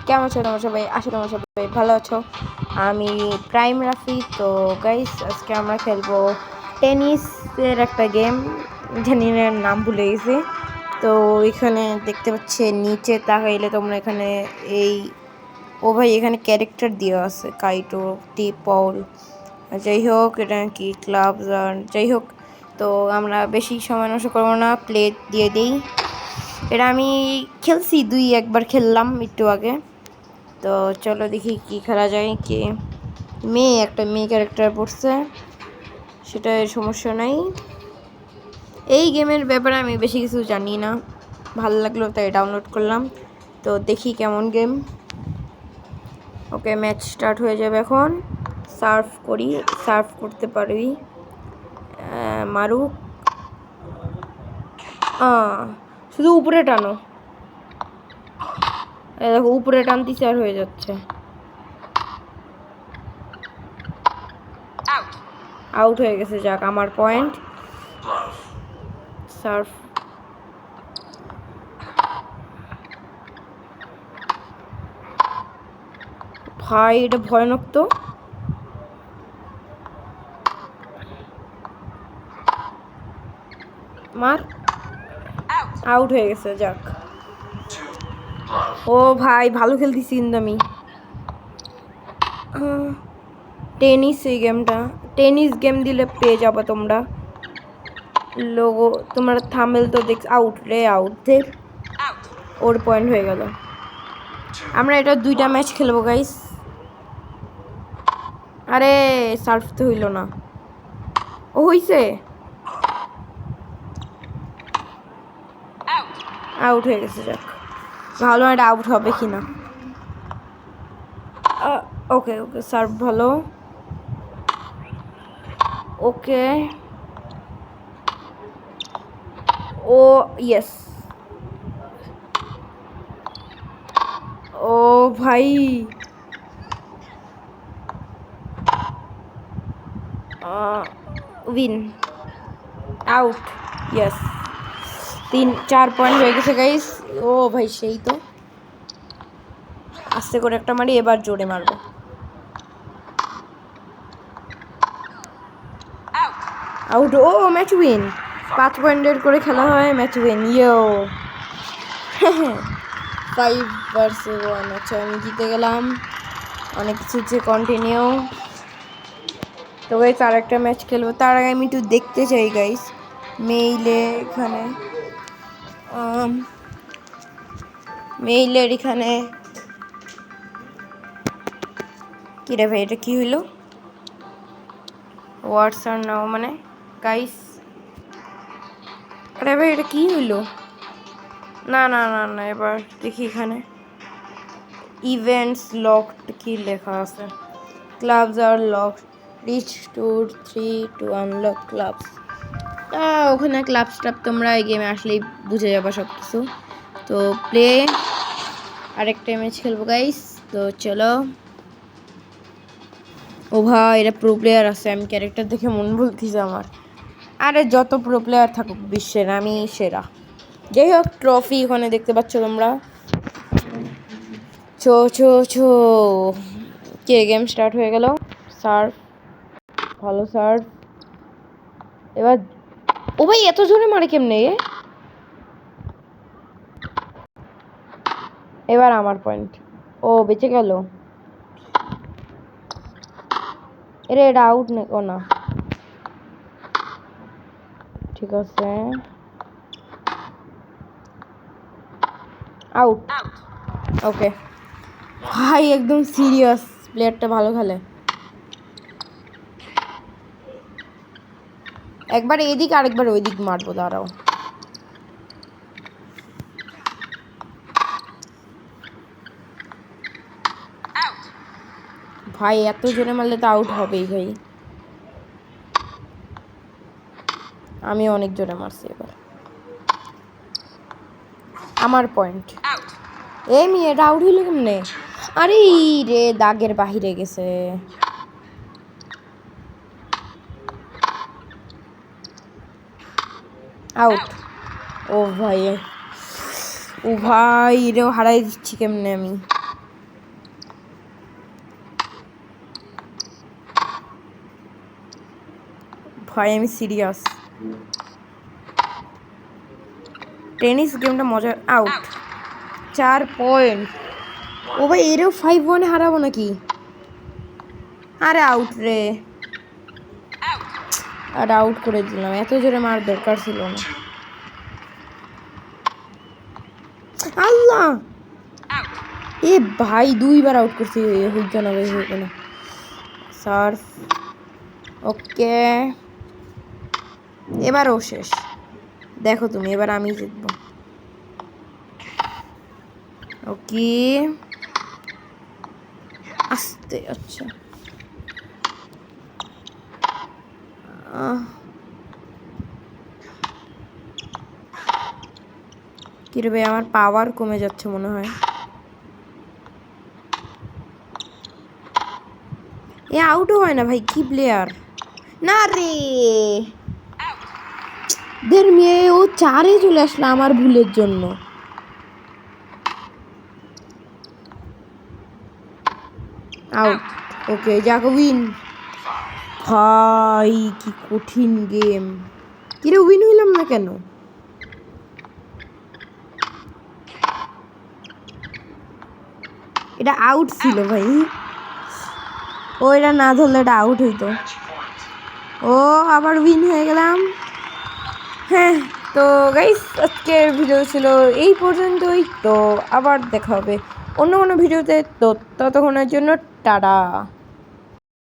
কেমন আছো তোমরা সবাই? আছো তোমরা সবাই ভালো আছো? আমি প্রাইম রাফি। তো গাইস, আজকে আমরা খেলবো টেনিসের একটা গেম, জানি না নাম ভুলে গেছি। তো এখানে দেখতে পাচ্ছি নিচে তাকাইলে তোমরা এখানে এই ভাই এখানে ক্যারেক্টার দেওয়া আছে, কাইটো, টি পল, যাই হোক এটা কি ক্লাব আর যাই হোক। তো আমরা বেশি সময় নষ্ট করবো না, প্লে দিয়ে দিই। এটা আমি খেলছি, একবার খেললাম একটু আগে। তো চলো দেখি কি খেলা যায়। কি একটা মেয়ে ক্যারেক্টার পড়ছে, সেটা সমস্যা নাই। এই গেমের ব্যাপারে আমি বেশি কিছু জানি না, ভালো লাগলো তাই ডাউনলোড করলাম। তো দেখি কেমন গেম। ওকে, ম্যাচ স্টার্ট হয়ে যাবে এখন। সার্ভ করি, সার্ভ করতে পারবি। মারুক, শুধু উপরে টানো। দেখো উপরে টানতেছি আর হয়ে যাচ্ছে। আউট হয়ে গেছে, যাক আমার পয়েন্ট। সার্ভ, ভাই এটা ভয়ানক তো। মার, আউট হয়ে গেছে, যাক। ও ভাই ভালো খেলতেছি কিন্তু আমি। টেনিস, এই গেমটা টেনিস গেম দিলে পেয়ে যাবো তোমরা। লোগো তোমরা থামেল তো দেখ। আউট রে, আউট দেখ, ওর পয়েন্ট হয়ে গেল। আমরা এটা 2টা ম্যাচ খেলবো গাইস। আরে সার্ভ তো হইল না। ও হইছে, আউট হয়ে গেছে, যাক। ভালো এটা আউট হবে কিনা। ওকে ওকে, সার্ভ ভালো। ওকে, ও ইয়েস। ও ভাই, উইন, আউট, ইয়েস। 4 পয়েন্ট হয়ে গেছে গাইস। ও ভাই সেই তো, আস্তে করে একটা মারি, এবার জোরে মারবো। আউট। ও ম্যাচ উইন। 5 পয়েন্টের করে খেলা হয়, ম্যাচ উইন। ইয়ো 5 ভার্সেস 1। আচ্ছা আমি জিতে গেলাম। অনেক কিছু হচ্ছে, কন্টিনিউ। তো গাইস আর একটা ম্যাচ খেলবো, তার আগে আমি একটু দেখতে চাই গাইস মেইলের এখানে কি রে ভাই, এটা কি হইলো? ওয়ার্ডস আর নাও মানে গাইস, আরে ভাই এটা কি হইলো? না না না না, এবার দেখি এখানে ইভেন্টস লকড কি লেখা আছে। ক্লাবস আর locked, reach to 3 to unlock clubs. ওখানে ক্লাব স্টাব তোমরা এই গেমে আসলেই বুঝে যাবা সব কিছু। তো প্লে, আরেকটা ম্যাচ খেলবো গাইস। তো চলো। ও ভাই এটা প্রো প্লেয়ার আছে, আমি ক্যারেক্টার দেখে মন বলতেছে আমার। আরে যত প্রো প্লেয়ার থাকুক বিশ্বের, আমি সেরা। যাই হোক, ট্রফি ওখানে দেখতে পাচ্ছ তোমরা। ছো ছো ছো, কে গেম স্টার্ট হয়ে গেল। সার্ভ, ভালো সার্ভ। এবার ও ভাই এত জোরে মারে কেমনে? এবার আমার পয়েন্ট। ও বেঁচে গেল। এটা আউট না, ঠিক আছে, আউট। ওকে ভাই, একদম সিরিয়াস, প্লেয়ারটা ভালো খেলে। একবার এদিক আরেকবার ওইদিক মারবো, দাঁড়াও। ভাই এত জোরে মারলে তো আউট হবেই ভাই। আমি অনেক জোরে মারছি, এবার আমার পয়েন্ট। এটা আউট হইল কেমনে? আরে রে, দাগের বাহিরে গেছে। আউট। ও ভাই, ও ভাই এটাও হারাই দিচ্ছি কেমনে আমি। ভাই আমি সিরিয়াস। টেনিস গেমটা মজা। Out 4 point. ও ভাই এরও 5-1 হারাবো নাকি? আরে আউট রে, আর আউট করে দিলাম। এত জোরে মার দরকার ছিল না। আল্লাহ, এ ভাই 2বার আউট করছি। হইতো না ভাই, হইতো না। সার্ফ ওকে, এবারও শেষ। দেখো তুমি, এবার আমি জিতবো। ওকে আস্তে, আচ্ছা কিরে ভাই, আমার পাওয়ার কমে যাচ্ছে মনে হয়। এ আউটও হয় না ভাই, কি প্লেয়ার না রে। দের মেয়ে ও 4-এ চলে আসলো আমার ভুলের জন্য। আউট। ওকে যাক, উইন। ভাই কি কঠিন গেম। কিরে উইন হইলাম না কেন? এটা আউট ছিল ভাই। ও এটা না ধরলে এটা আউট হইতো। ও আবার উইন হয়ে গেলাম। হ্যাঁ, তো গাইস আজকের ভিডিও ছিল এই পর্যন্তই। তো আবার দেখা হবে অন্য কোনো ভিডিওতে। তো ততক্ষণের জন্য টাটা।